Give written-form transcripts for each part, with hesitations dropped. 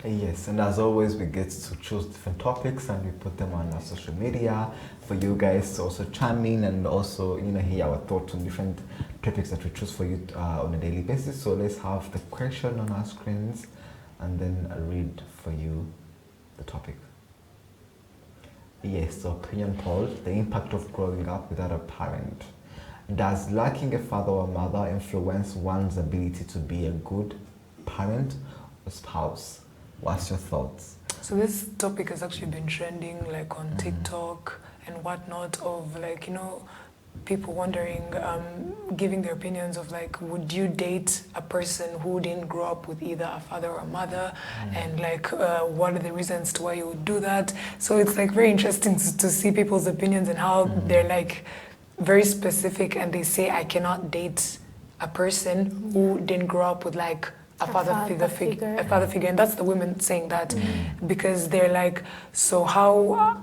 Yes, and as always, we get to choose different topics and we put them on our social media for you guys to also chime in and also, hear our thoughts on different topics that we choose for you on a daily basis. So let's have the question on our screens and then I'll read for you the topic. Yes, so opinion poll, the impact of growing up without a parent. Does lacking a father or mother influence one's ability to be a good parent or spouse? What's your thoughts? So this topic has actually been trending like on TikTok and whatnot of like, people wondering, giving their opinions of like, would you date a person who didn't grow up with either a father or a mother? And like, what are the reasons to why you would do that? So it's like very interesting to see people's opinions and how they're like very specific and they say, I cannot date a person who didn't grow up with like a father figure, and that's the women saying that because they're like, so how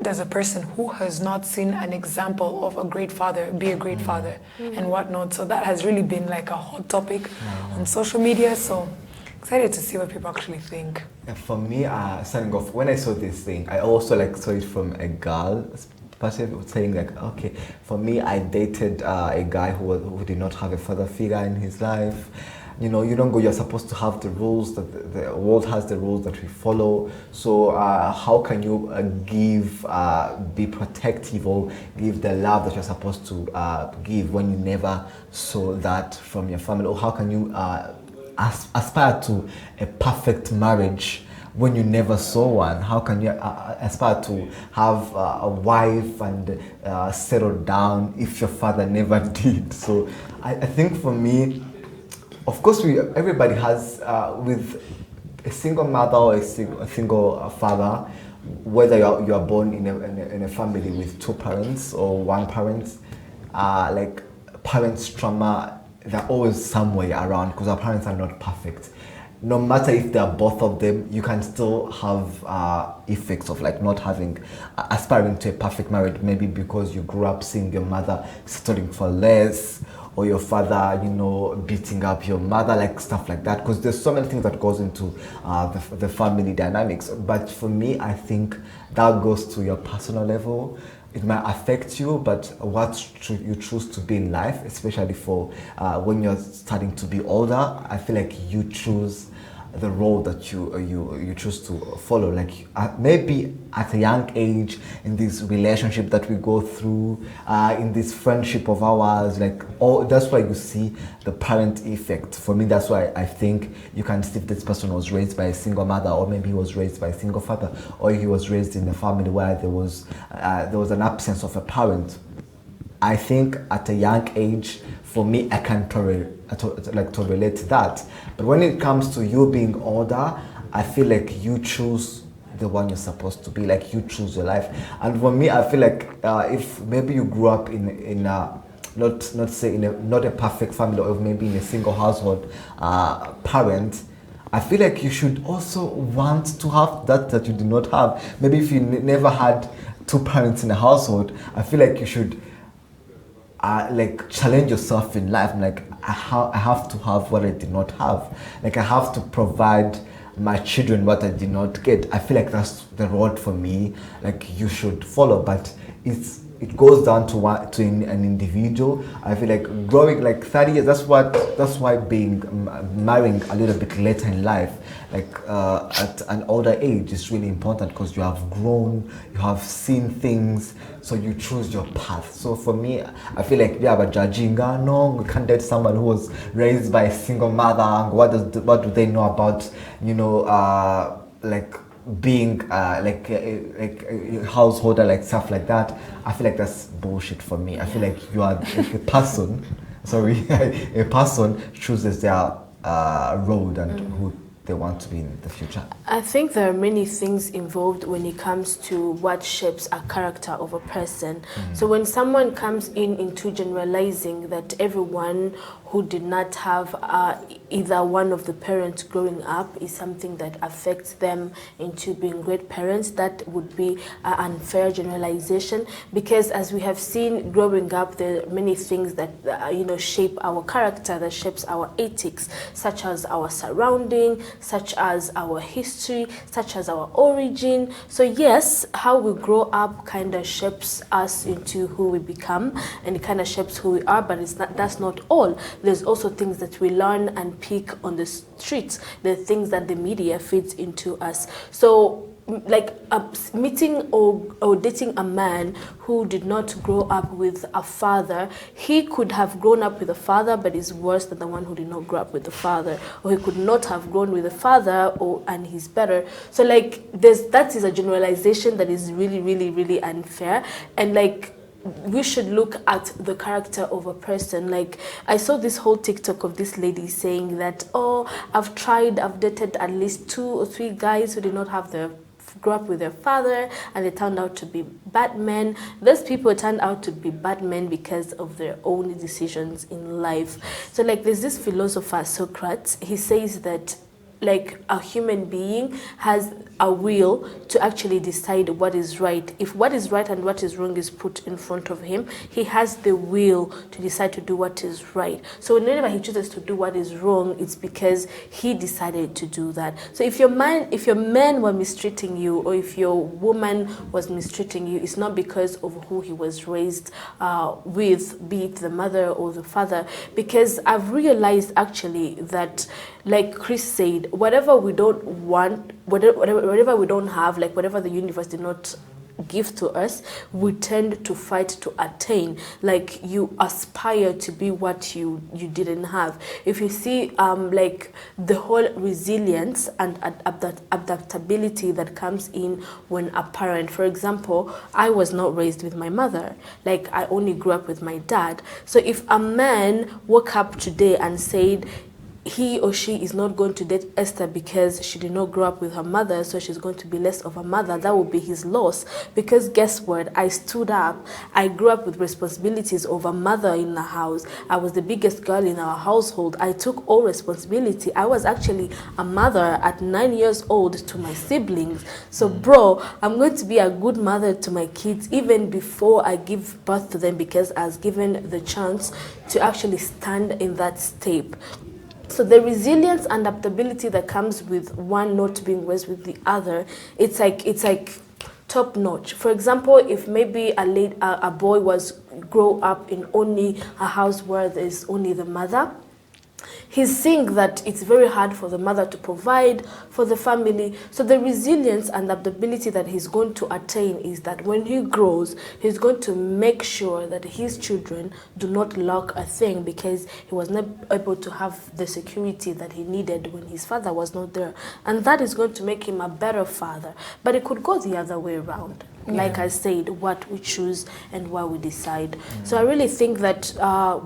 does a person who has not seen an example of a great father be a great father and whatnot? So that has really been like a hot topic on social media. So excited to see what people actually think. For me, starting off, when I saw this thing, I also saw it from a girl perspective, saying like, okay, for me, I dated a guy who did not have a father figure in his life. You don't go, you're supposed to have the rules, that the world has the rules that we follow. So how can you be protective or give the love that you're supposed to give when you never saw that from your family? Or how can you aspire to a perfect marriage when you never saw one? How can you aspire to have a wife and settle down if your father never did? So I think for me, of course, everybody has, with a single mother or a single father, whether you are born in a family with two parents or one parent, like parents' trauma, they're always somewhere around because our parents are not perfect. No matter if they are both of them, you can still have effects of like not aspiring to a perfect marriage, maybe because you grew up seeing your mother settling for less, or your father, beating up your mother, like stuff like that. Because there's so many things that goes into the family dynamics. But for me, I think that goes to your personal level. It might affect you, but what you choose to be in life, especially for when you're starting to be older, I feel like you choose the road that you choose to follow. Like maybe at a young age, in this relationship that we go through, in this friendship of ours, that's why you see the parent effect. For me, that's why I think you can see if this person was raised by a single mother, or maybe he was raised by a single father, or he was raised in a family where there was an absence of a parent. I think at a young age, for me, I can relate to that. But when it comes to you being older, I feel like you choose the one you're supposed to be. Like you choose your life. And for me, I feel like if maybe you grew up in not a perfect family, or maybe in a single household parent, I feel like you should also want to have that you do not have. Maybe if you never had two parents in a household, I feel like you should challenge yourself in life. Like I have to have what I did not have. Like I have to provide my children what I did not get. I feel like that's the road for me. Like you should follow, but it goes down to an individual. I feel like growing 30 years. That's why marrying a little bit later in life, at an older age, is really important because you have grown, you have seen things, so you choose your path. So for me, I feel like we have a judging. No, we can't date someone who was raised by a single mother. What do they know about being a householder, stuff like that? I feel like that's bullshit for me. I feel like you are a person. Sorry, a person chooses their road and who they want to be in the future. I think there are many things involved when it comes to what shapes a character of a person. So when someone comes into generalizing that everyone who did not have either one of the parents growing up is something that affects them into being great parents. That would be an unfair generalization, because as we have seen growing up, there are many things that shape our character, that shapes our ethics, such as our surrounding, such as our history, such as our origin. So yes, how we grow up kind of shapes us into who we become, and it kind of shapes who we are, but that's not all. There's also things that we learn and pick on the streets, the things that the media feeds into us. So like meeting or dating a man who did not grow up with a father, he could have grown up with a father but is worse than the one who did not grow up with a father, or he could not have grown with a father and he's better. So like that is a generalization that is really, really, really unfair. And like we should look at the character of a person. Like I saw this whole TikTok of this lady saying that, oh, I've dated at least 2 or 3 guys who did not grew up with their father, and they turned out to be bad men. Those people turned out to be bad men because of their own decisions in life. So like there's this philosopher, Socrates, he says that like a human being has a will to actually decide what is right. If what is right and what is wrong is put in front of him, he has the will to decide to do what is right. So whenever he chooses to do what is wrong, it's because he decided to do that. So if your man were mistreating you, or if your woman was mistreating you, it's not because of who he was raised with, be it the mother or the father. Because I've realized actually that, like Chris said, whatever we don't want, whatever we don't have, like whatever the universe did not give to us, we tend to fight to attain. Like you aspire to be what you didn't have. If you see like the whole resilience and adaptability that comes in when a parent, for example, I was not raised with my mother, like I only grew up with my dad. So if a man woke up today and said he or she is not going to date Esther because she did not grow up with her mother, so she's going to be less of a mother, that would be his loss. Because guess what? I stood up. I grew up with responsibilities of a mother in the house. I was the biggest girl in our household. I took all responsibility. I was actually a mother at 9 years old to my siblings. So bro, I'm going to be a good mother to my kids even before I give birth to them, because I was given the chance to actually stand in that step. So the resilience and adaptability that comes with one not being raised with the other, it's like top notch. For example, if maybe a boy grow up in only a house where there's only the mother, he's seeing that it's very hard for the mother to provide for the family. So the resilience and the ability that he's going to attain is that when he grows, he's going to make sure that his children do not lack a thing, because he was not able to have the security that he needed when his father was not there. And that is going to make him a better father. But it could go the other way around. Yeah. Like I said, what we choose and what we decide. So I really think that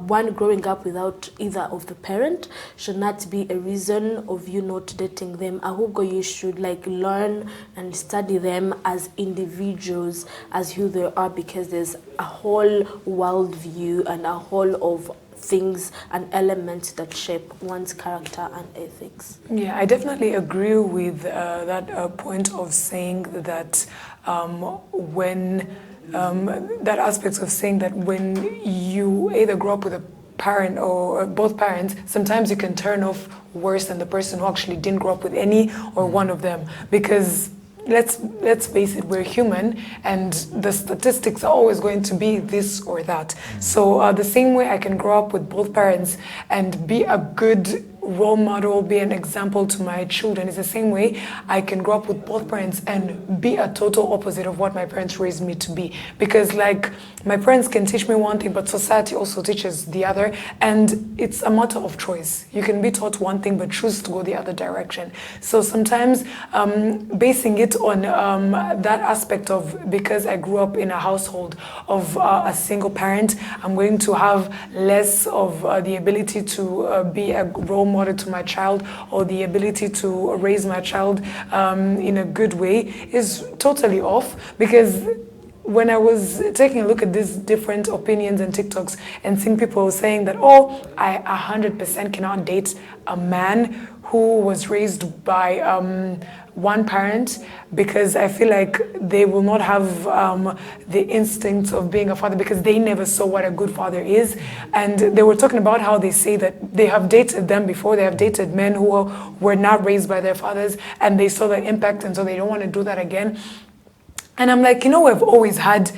one growing up without either of the parent should not be a reason of you not dating them. Ahubwo, you should like learn and study them as individuals, as who they are, because there's a whole worldview and a whole of things and elements that shape one's character and ethics. Yeah, I definitely agree with that point of saying that when that aspect of saying that when you either grow up with a parent or both parents, sometimes you can turn off worse than the person who actually didn't grow up with any or one of them, because let's face it, we're human, and the statistics are always going to be this or that. So the same way I can grow up with both parents and be a good role model, be an example to my children, is the same way I can grow up with both parents and be a total opposite of what my parents raised me to be. Because like my parents can teach me one thing, but society also teaches the other, and it's a matter of choice. You can be taught one thing but choose to go the other direction. So sometimes basing it on that aspect of, because I grew up in a household of a single parent, I'm going to have less of the ability to be a role model to my child, or the ability to raise my child in a good way, is totally off. Because when I was taking a look at these different opinions and TikToks and seeing people saying that, oh, I 100% cannot date a man who was raised by one parent, because I feel like they will not have the instincts of being a father, because they never saw what a good father is. And they were talking about how they say that they have dated them before, they have dated men who were not raised by their fathers, and they saw the impact, and so they don't want to do that again. And I'm like, we've always had,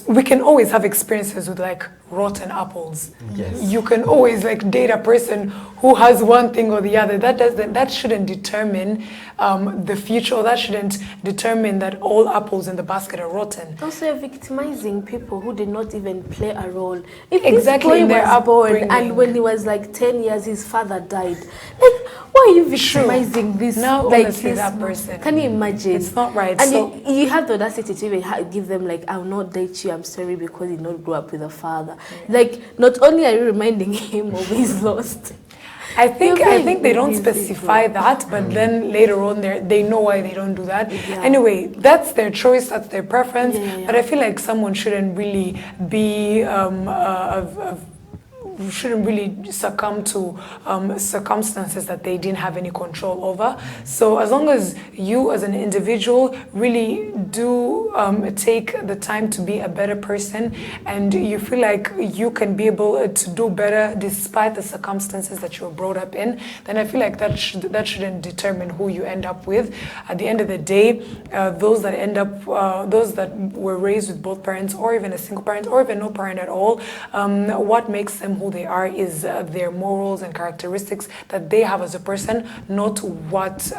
we can always have experiences with like rotten apples. Yes. You can always like date a person who has one thing or the other. That shouldn't determine the future, or that shouldn't determine that all apples in the basket are rotten. Also, you're victimizing people who did not even play a role. If Exactly, in this their boy was born upbringing. and when he was like 10 years, his father died. Like, why are you victimizing this? Now, like honestly, this that person. Can you imagine? It's not right. And So- you have the audacity to even give them like, I will not date you, I'm sorry, because he did not grow up with a father. Like, not only are you reminding him of his lost. I think You're being they don't busy, specify bro. that, but then later on they know why they don't do that. Yeah. Anyway, that's their choice, that's their preference. Yeah. But I feel like someone shouldn't really be shouldn't really succumb to circumstances that they didn't have any control over. So as long as you as an individual really do take the time to be a better person, and you feel like you can be able to do better despite the circumstances that you were brought up in, then I feel like that shouldn't determine who you end up with. At the end of the day, those that were raised with both parents, or even a single parent, or even no parent at all, what makes them who they are is their morals and characteristics that they have as a person, not what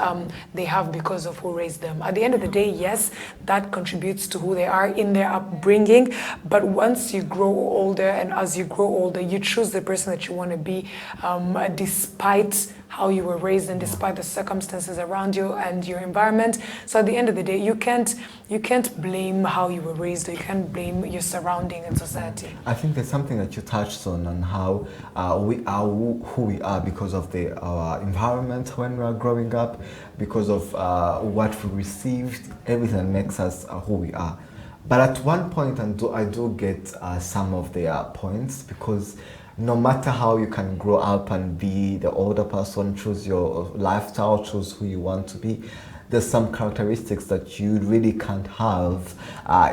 they have because of who raised them. At the end of the day, yes, that contributes to who they are in their upbringing, but once you grow older, and as you grow older, you choose the person that you want to be, despite how you were raised and despite the circumstances around you and your environment. So at the end of the day, you can't blame how you were raised, or you can't blame your surrounding and society. I think there's something that you touched on how we are who we are because of our environment when we are growing up, because of what we received, everything that makes us who we are. But at one point, I do get some of their points, because no matter how you can grow up and be the older person, choose your lifestyle, choose who you want to be, there's some characteristics that you really can't have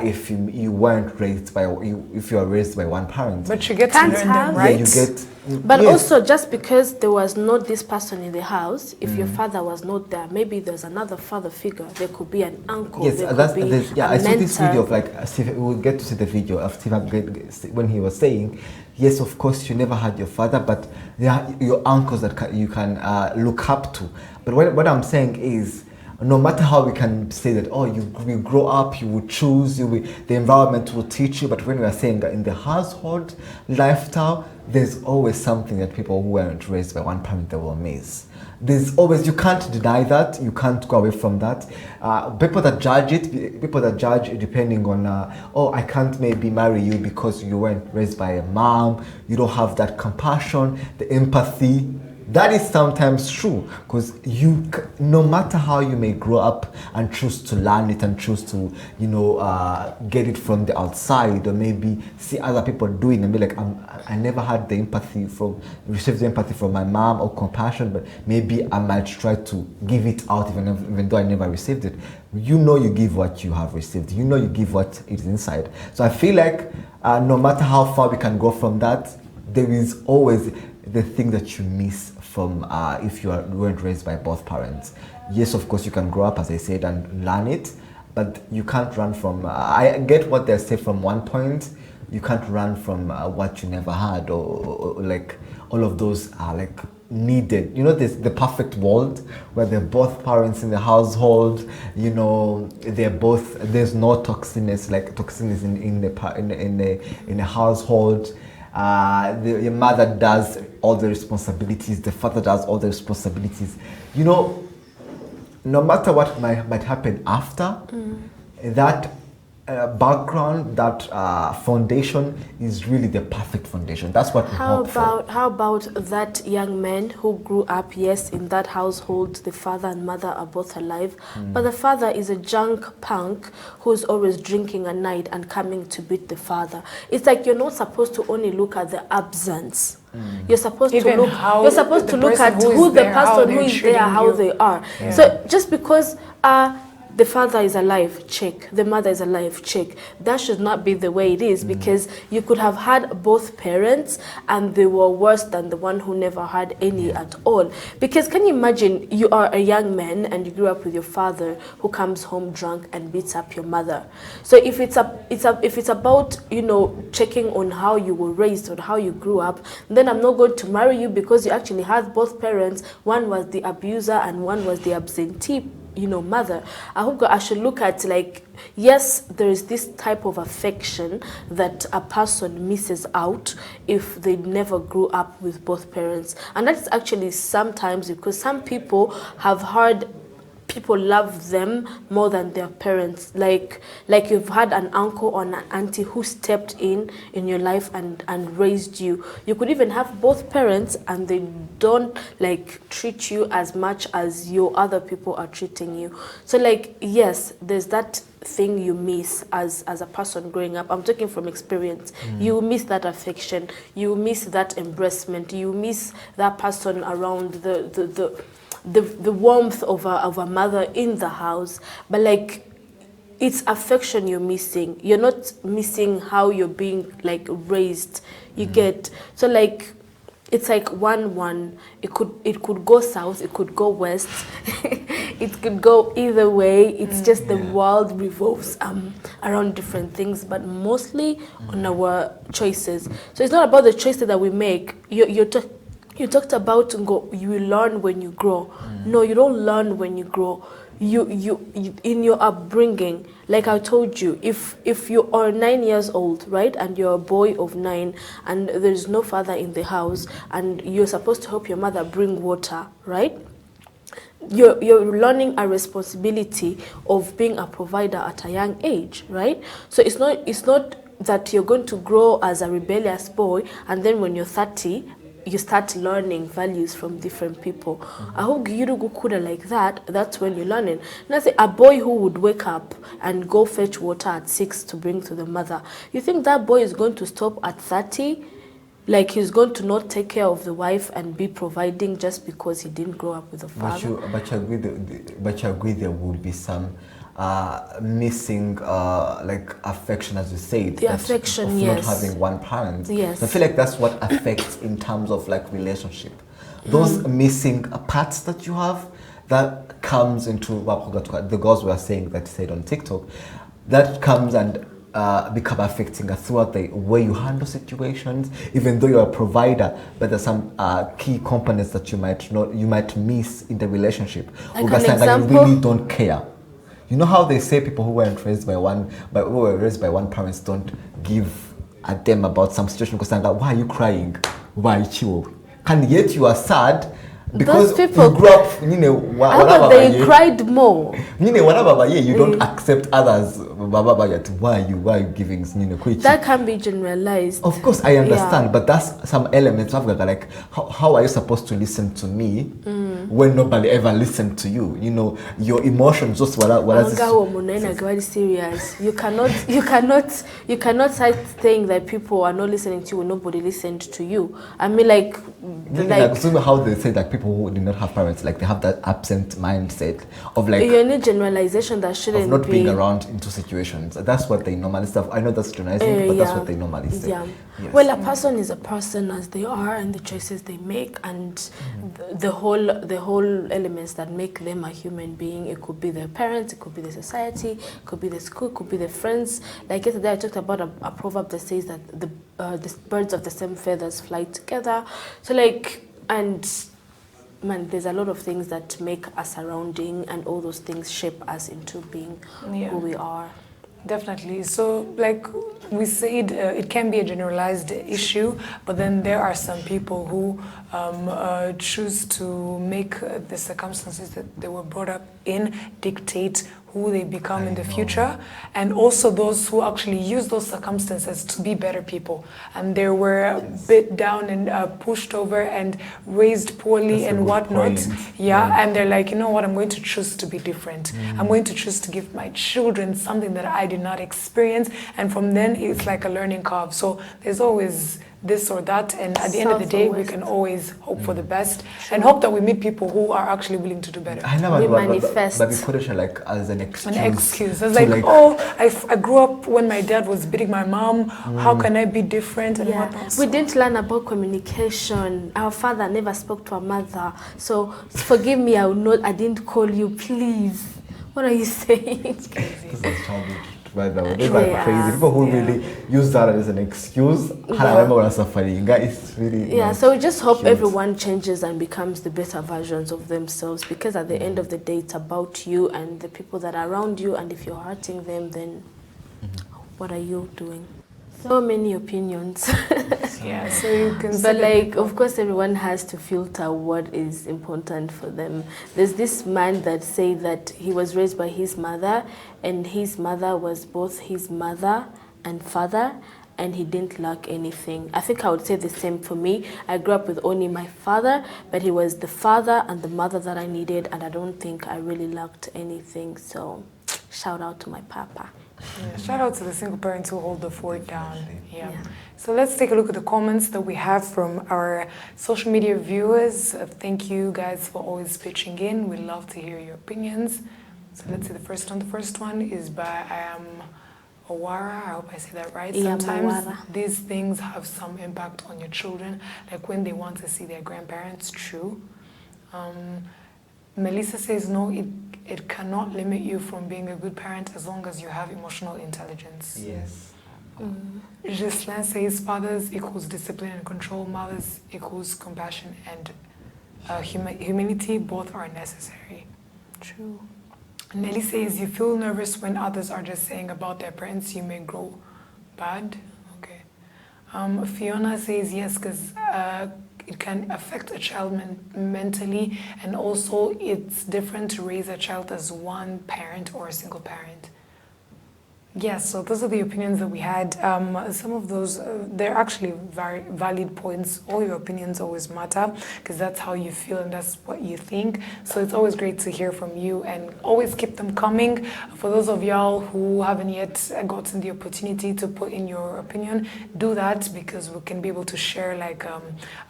if you weren't raised by, if you are raised by one parent. But you get Can't to learn have. them, right? Yeah, you get. But yes. also, just because there was not this person in the house, if your father was not there, maybe there's another father figure. There could be an uncle. Yes, there that's could be yeah. a I saw this mentor. video of like Steve. We'll get to see the video of Steve when he was saying, yes, of course, you never had your father, but there are your uncles that you can look up to. But what I'm saying is, no matter how we can say that, oh, you grow up, you will choose, the environment will teach you, but when we are saying that in the household lifestyle, there's always something that people who weren't raised by one parent, they will miss. There's always, you can't deny that, you can't go away from that. People that judge depending on, oh, I can't maybe marry you because you weren't raised by a mom, you don't have that compassion, the empathy. That is sometimes true, because no matter how you may grow up and choose to learn it and choose to, get it from the outside, or maybe see other people doing and be like, I never had received the empathy from my mom or compassion, but maybe I might try to give it out even though I never received it. You give what you have received. You give what is inside. So I feel like no matter how far we can go from that, there is always the thing that you miss from if you weren't raised by both parents. Yes, of course, you can grow up, as I said, and learn it, but you can't run from, I get what they say from one point, you can't run from what you never had, or like all of those are like needed. There's the perfect world where they're both parents in the household, they're both, there's no toxins in the household. Your mother does all the responsibilities, the father does all the responsibilities. No matter what might happen after, that background, that foundation is really the perfect foundation. That's what we hope for. How about that young man who grew up, yes, in that household, the father and mother are both alive, but the father is a junk punk who's always drinking at night and coming to beat the father. It's like you're not supposed to only look at the absence. You're supposed Even to look. how You're supposed to the look person at who is who the there, how person who they're is there, treating how you. they are. Yeah. So just because the father is alive, check. The mother is alive, check. That should not be the way it is, because you could have had both parents and they were worse than the one who never had any at all. Because can you imagine, you are a young man and you grew up with your father who comes home drunk and beats up your mother. So if it's about, you know, checking on how you were raised or how you grew up, then I'm not going to marry you because you actually had both parents. One was the abuser and one was the absentee, you know, mother. I hope I should look at, like, yes, there is this type of affection that a person misses out if they never grew up with both parents. And that's actually sometimes because some people have heard people love them more than their parents. Like you've had an uncle or an auntie who stepped in your life and raised you. You could even have both parents and they don't like treat you as much as your other people are treating you. So like, yes, there's that thing you miss as a person growing up. I'm talking from experience. You miss that affection, you miss that embracement, you miss that person around, the warmth of a mother in the house. But like, it's affection you're missing. You're not missing how you're being like raised. You get, so like, it's like 1-1. It could go south, it could go west, it could go either way. It's just the world revolves around different things, but mostly on our choices. So it's not about the choices that we make. You talked about you learn when you grow. No, you don't learn when you grow. You in your upbringing, like I told you, if you are 9 years old, right, and you're a boy of 9 and there's no father in the house and you're supposed to help your mother bring water, right? You're learning a responsibility of being a provider at a young age, right? So it's not that you're going to grow as a rebellious boy and then when you're 30 you start learning values from different people. I hope you could like that. That's when you're learning. Now, say a boy who would wake up and go fetch water at 6 to bring to the mother. You think that boy is going to stop at 30? Like he's going to not take care of the wife and be providing just because he didn't grow up with a father? But you agree there would be some missing like affection, as you said, the affection, of yes, not having one parent. Yes, I feel like that's what affects in terms of like relationship. Those missing parts that you have, that comes into the girls were saying that said on TikTok, that comes and become affecting throughout the way you handle situations. Even though you're a provider, but there's some key components that you might miss in the relationship. Like an example, you really don't care. You know how they say people who were raised by one parents don't give a damn about some situation because they're like, why are you crying? Why chill? And yet you are sad because those people, you grew up, you know, they cried more. You know, you don't accept others. Why are you giving? That can be generalized. Of course, I understand, but that's some elements of like how are you supposed to listen to me when nobody ever listened to you? You know, your emotions just very serious. You cannot start saying that people are not listening to you when nobody listened to you. I mean, like so how they say that people who did not have parents, like they have that absent mindset of like you need generalization that shouldn't of not be being around into situations. That's what they normally say. I know that's generalizing, but that's what they normally say. Yeah. Yes. Well, a person is a person as they are, and the choices they make, and the whole elements that make them a human being. It could be their parents, it could be the society, it could be the school, it could be their friends. Like yesterday, I talked about a proverb that says that the birds of the same feathers fly together. So like, and man, there's a lot of things that make us surrounding, and all those things shape us into being who we are. Definitely. So, like we said, it can be a generalized issue, but then there are some people who choose to make the circumstances that they were brought up in dictate who they become in the know. future, and also those who actually use those circumstances to be better people. And they were bit down and pushed over and raised poorly That's a and good whatnot. point. Yeah, and they're like, you know what, I'm going to choose to be different. I'm going to choose to give my children something that I did not experience. And from then, it's like a learning curve. So there's always this or that, and at the end of the day, we can always hope for the best and hope that we meet people who are actually willing to do better. I know, We but manifest. we put it like as an excuse. An excuse. It's to, like, oh, I grew up when my dad was beating my mom. How can I be different and Yeah, whatnot? we didn't learn about communication. Our father never spoke to our mother. So forgive me, I didn't call you, please. What are you saying? This is childish. By the way, those Yeah. are crazy. People who Yeah. really use that as an excuse. It's really Yeah, not so we just hope cute. everyone changes and becomes the better versions of themselves, because at the end of the day, it's about you and the people that are around you, and if you're hurting them, then what are you doing? So many opinions. Yeah, so you can see But that like, people- of course, everyone has to filter what is important for them. There's this man that say that he was raised by his mother, and his mother was both his mother and father, and he didn't lack anything. I think I would say the same for me. I grew up with only my father, but he was the father and the mother that I needed, and I don't think I really lacked anything. So shout out to my papa. Yeah, shout out to the single parents who hold the fort down. Yeah. Yeah. So let's take a look at the comments that we have from our social media viewers. Thank you guys for always pitching in. We love to hear your opinions. So let's see the first one. The first one is by Owara. I hope I say that right. Yeah, Sometimes Owara. these things have some impact on your children, like when they want to see their grandparents. True. Melissa says no, it cannot limit you from being a good parent as long as you have emotional intelligence. Yes. Gislain says fathers equals discipline and control, mothers equals compassion and humility. Both are necessary. True. Nelly says you feel nervous when others are just saying about their parents you may grow bad. Okay. Fiona says yes, because it can affect a child mentally, and also it's different to raise a child as one parent or a single parent. Yes, so those are the opinions that we had. Some of those, they're actually very valid points. All your opinions always matter because that's how you feel and that's what you think. So it's always great to hear from you and always keep them coming. For those of y'all who haven't yet gotten the opportunity to put in your opinion, do that because we can be able to share like a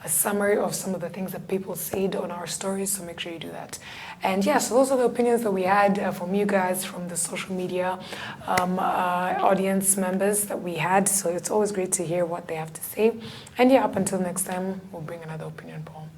summary of some of the things that people said on our stories. So make sure you do that. And yeah, so those are the opinions that we had from you guys, from the social media audience members that we had. So it's always great to hear what they have to say. And yeah, up until next time, we'll bring another opinion poll.